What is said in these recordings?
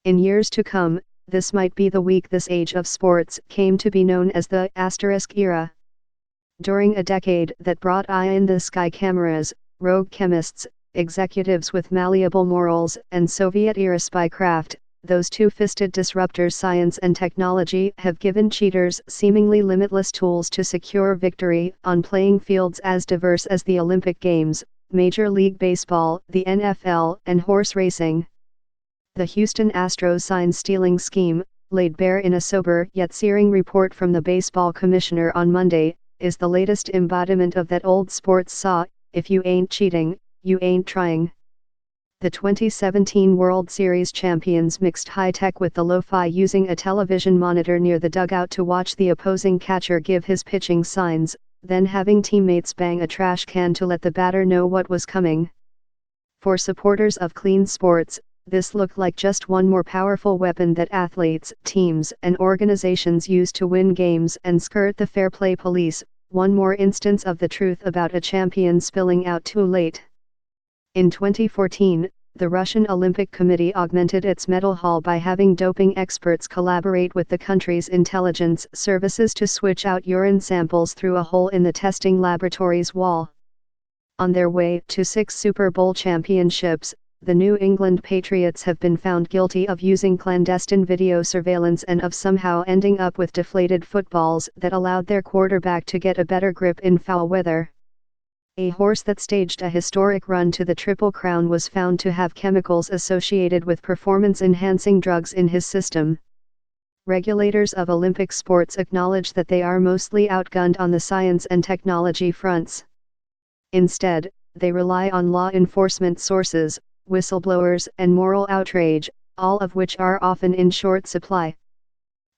In years to come, this might be the week this age of sports came to be known as the * era. During a decade that brought eye-in-the-sky cameras, rogue chemists, executives with malleable morals, and Soviet-era spycraft, those two-fisted disruptors science and technology have given cheaters seemingly limitless tools to secure victory on playing fields as diverse as the Olympic Games, Major League Baseball, the NFL, and horse racing. The Houston Astros sign-stealing scheme, laid bare in a sober yet searing report from the baseball commissioner on Monday, is the latest embodiment of that old sports saw, if you ain't cheating, you ain't trying. The 2017 World Series champions mixed high-tech with the lo-fi using a television monitor near the dugout to watch the opposing catcher give his pitching signs, then having teammates bang a trash can to let the batter know what was coming. For supporters of clean sports, this looked like just one more powerful weapon that athletes, teams, and organizations use to win games and skirt the fair play police, one more instance of the truth about a champion spilling out too late. In 2014, the Russian Olympic Committee augmented its medal haul by having doping experts collaborate with the country's intelligence services to switch out urine samples through a hole in the testing laboratory's wall. On their way to 6 Super Bowl championships, the New England Patriots have been found guilty of using clandestine video surveillance and of somehow ending up with deflated footballs that allowed their quarterback to get a better grip in foul weather. A horse that staged a historic run to the Triple Crown was found to have chemicals associated with performance-enhancing drugs in his system. Regulators of Olympic sports acknowledge that they are mostly outgunned on the science and technology fronts. Instead, they rely on law enforcement sources, whistleblowers, and moral outrage, all of which are often in short supply.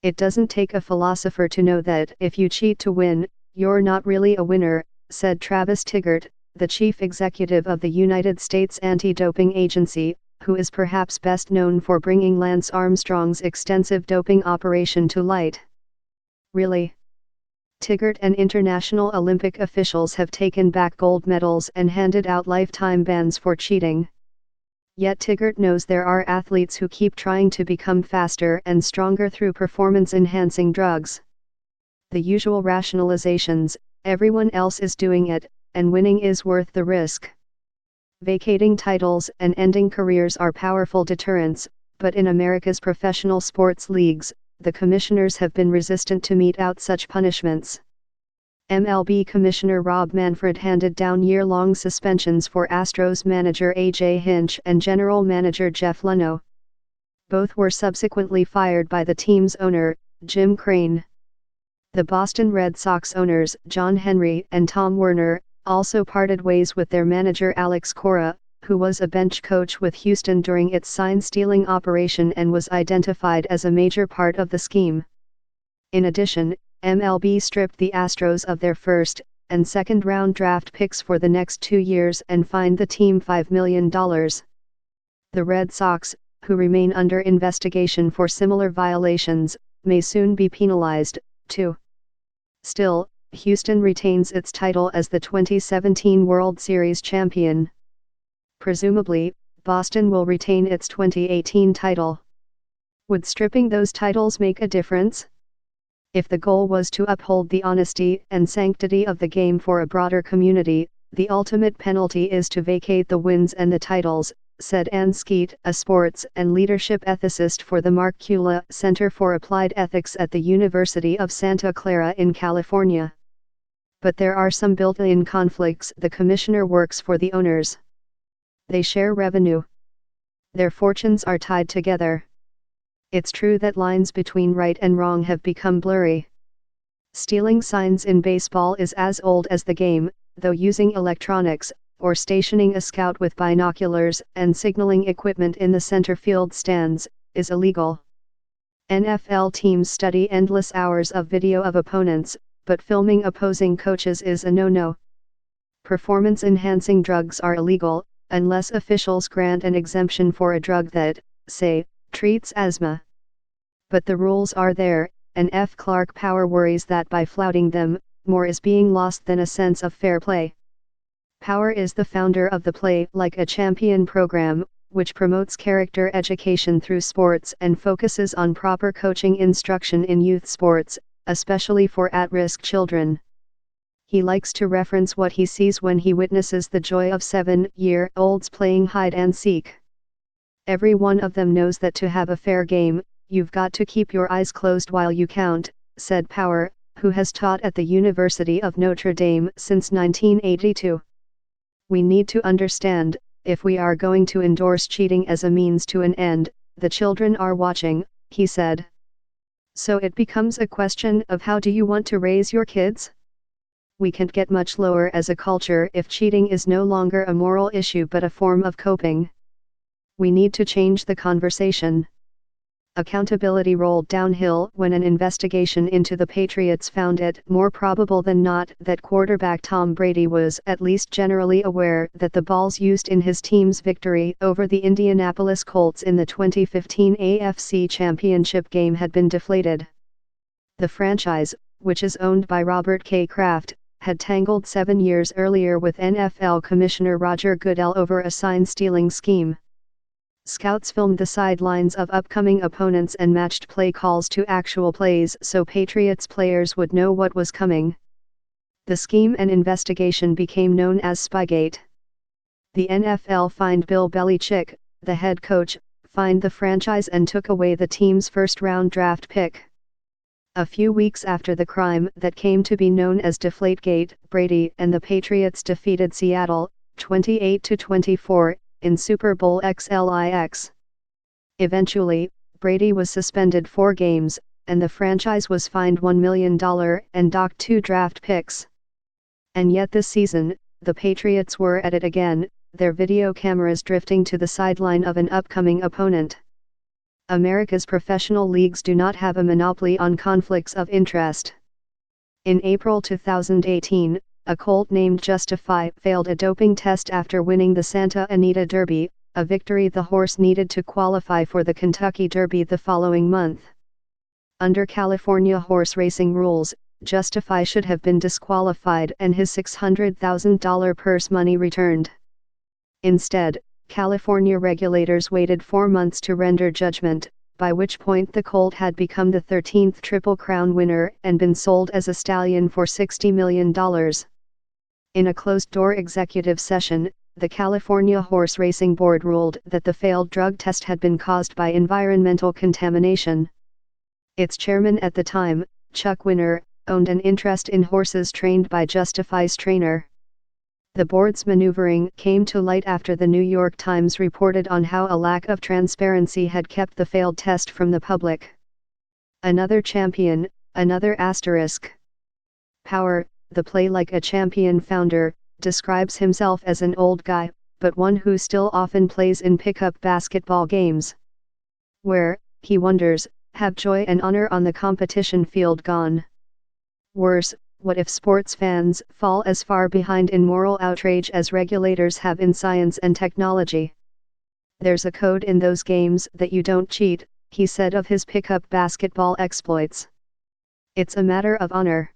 It doesn't take a philosopher to know that if you cheat to win, you're not really a winner, said Travis Tigert, the chief executive of the United States Anti-Doping Agency, who is perhaps best known for bringing Lance Armstrong's extensive doping operation to light. Really? Tigert and international Olympic officials have taken back gold medals and handed out lifetime bans for cheating. Yet Tigert knows there are athletes who keep trying to become faster and stronger through performance-enhancing drugs. The usual rationalizations: everyone else is doing it, and winning is worth the risk. Vacating titles and ending careers are powerful deterrents, but in America's professional sports leagues, the commissioners have been resistant to mete out such punishments. MLB Commissioner Rob Manfred handed down year-long suspensions for Astros manager A.J. Hinch and general manager Jeff Luhnow. Both were subsequently fired by the team's owner, Jim Crane. The Boston Red Sox owners, John Henry and Tom Werner, also parted ways with their manager Alex Cora, who was a bench coach with Houston during its sign-stealing operation and was identified as a major part of the scheme. In addition, MLB stripped the Astros of their first and second-round draft picks for the next 2 years and fined the team $5 million. The Red Sox, who remain under investigation for similar violations, may soon be penalized, too. Still, Houston retains its title as the 2017 World Series champion. Presumably, Boston will retain its 2018 title. Would stripping those titles make a difference? If the goal was to uphold the honesty and sanctity of the game for a broader community, the ultimate penalty is to vacate the wins and the titles, said Ann Skeet, a sports and leadership ethicist for the Mark Kula Center for Applied Ethics at the University of Santa Clara in California. But there are some built-in conflicts. The commissioner works for the owners. They share revenue. Their fortunes are tied together. It's true that lines between right and wrong have become blurry. Stealing signs in baseball is as old as the game, though using electronics, or stationing a scout with binoculars and signaling equipment in the center field stands, is illegal. NFL teams study endless hours of video of opponents, but filming opposing coaches is a no-no. Performance-enhancing drugs are illegal, unless officials grant an exemption for a drug that, say, treats asthma. But the rules are there, and F. Clark Power worries that by flouting them, more is being lost than a sense of fair play. Power is the founder of the Play Like a Champion program, which promotes character education through sports and focuses on proper coaching instruction in youth sports, especially for at-risk children. He likes to reference what he sees when he witnesses the joy of 7-year-olds playing hide and seek. Every one of them knows that to have a fair game, you've got to keep your eyes closed while you count, said Power, who has taught at the University of Notre Dame since 1982. We need to understand, if we are going to endorse cheating as a means to an end, the children are watching, he said. So it becomes a question of how do you want to raise your kids? We can't get much lower as a culture if cheating is no longer a moral issue but a form of coping. We need to change the conversation. Accountability rolled downhill when an investigation into the Patriots found it more probable than not that quarterback Tom Brady was at least generally aware that the balls used in his team's victory over the Indianapolis Colts in the 2015 AFC Championship game had been deflated. The franchise, which is owned by Robert K. Kraft, had tangled 7 years earlier with NFL Commissioner Roger Goodell over a sign-stealing scheme. Scouts filmed the sidelines of upcoming opponents and matched play calls to actual plays so Patriots players would know what was coming. The scheme and investigation became known as Spygate. The NFL fined Bill Belichick, the head coach, fined the franchise and took away the team's first-round draft pick. A few weeks after the crime that came to be known as Deflategate, Brady and the Patriots defeated Seattle, 28-24, in Super Bowl XLIX. Eventually, Brady was suspended 4 games, and the franchise was fined $1 million and docked 2 draft picks. And yet this season, the Patriots were at it again, their video cameras drifting to the sideline of an upcoming opponent. America's professional leagues do not have a monopoly on conflicts of interest. In April 2018, a colt named Justify failed a doping test after winning the Santa Anita Derby, a victory the horse needed to qualify for the Kentucky Derby the following month. Under California horse racing rules, Justify should have been disqualified and his $600,000 purse money returned. Instead, California regulators waited 4 months to render judgment, by which point the colt had become the 13th Triple Crown winner and been sold as a stallion for $60 million. In a closed-door executive session, the California Horse Racing Board ruled that the failed drug test had been caused by environmental contamination. Its chairman at the time, Chuck Winner, owned an interest in horses trained by Justify's trainer. The board's maneuvering came to light after the New York Times reported on how a lack of transparency had kept the failed test from the public. Another champion, another asterisk. Power, the Play Like a Champion founder, describes himself as an old guy, but one who still often plays in pickup basketball games. Where, he wonders, have joy and honor on the competition field gone? Worse, what if sports fans fall as far behind in moral outrage as regulators have in science and technology? There's a code in those games that you don't cheat, he said of his pickup basketball exploits. It's a matter of honor.